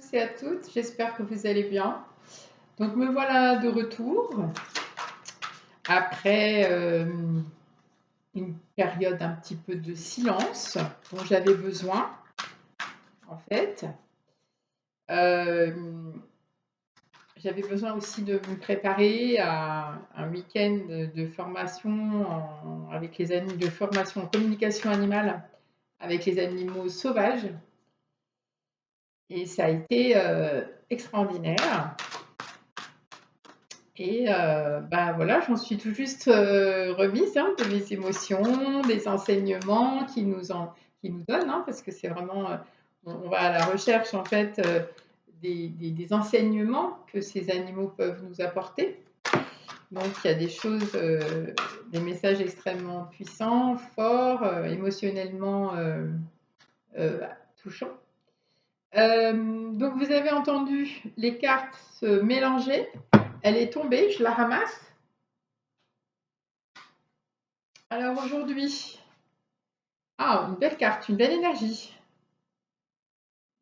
tous et à toutes, j'espère que vous allez bien. Donc me voilà de retour après une période un petit peu de silence dont j'avais besoin en fait. J'avais besoin aussi de me préparer à un week-end de formation avec les amis, de formation en communication animale avec les animaux sauvages. Et ça a été extraordinaire. Et bah voilà, j'en suis tout juste remise de mes émotions, des enseignements qu'ils nous donnent, parce que c'est vraiment, on va à la recherche en fait des enseignements que ces animaux peuvent nous apporter. Donc il y a des choses, des messages extrêmement puissants, forts, émotionnellement touchants. Donc vous avez entendu les cartes se mélanger. Elle est tombée, je la ramasse. Alors aujourd'hui, une belle carte, une belle énergie.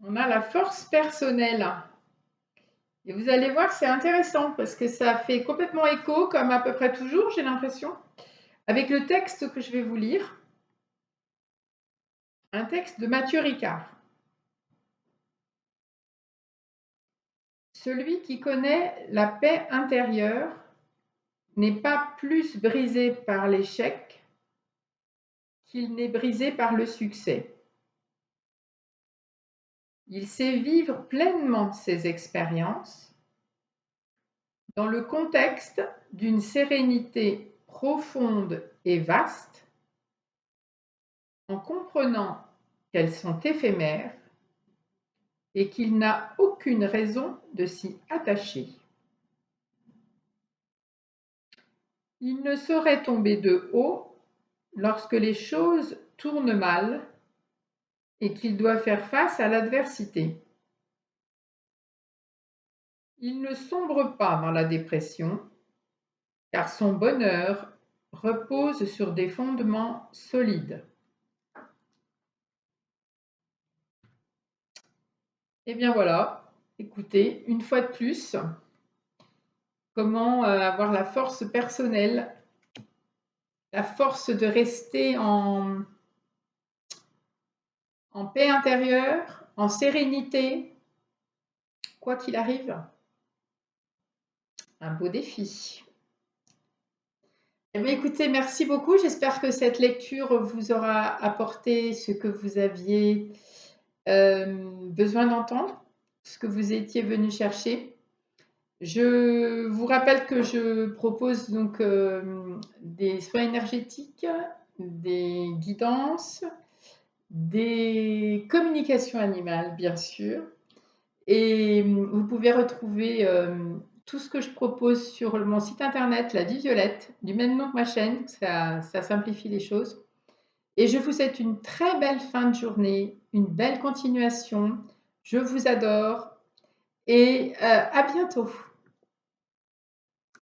On a la force personnelle. Et vous allez voir, c'est intéressant parce que ça fait complètement écho, comme à peu près toujours, j'ai l'impression, avec le texte que je vais vous lire. Un texte de Mathieu Ricard. Celui qui connaît la paix intérieure n'est pas plus brisé par l'échec qu'il n'est brisé par le succès. Il sait vivre pleinement ses expériences dans le contexte d'une sérénité profonde et vaste, en comprenant qu'elles sont éphémères et qu'il n'a aucune raison de s'y attacher. Il ne saurait tomber de haut lorsque les choses tournent mal et qu'il doit faire face à l'adversité. Il ne sombre pas dans la dépression, car son bonheur repose sur des fondements solides. Et bien voilà, écoutez, une fois de plus, comment avoir la force personnelle, la force de rester en paix intérieure, en sérénité, quoi qu'il arrive. Un beau défi. Eh bien, écoutez, merci beaucoup. J'espère que cette lecture vous aura apporté ce que vous aviez besoin d'entendre, ce que vous étiez venu chercher. Je vous rappelle que je propose donc des soins énergétiques, des guidances, des communications animales, bien sûr. Et vous pouvez retrouver tout ce que je propose sur mon site internet, La Vie Violette, du même nom que ma chaîne, ça simplifie les choses. Et je vous souhaite une très belle fin de journée, une belle continuation. Je vous adore et à bientôt.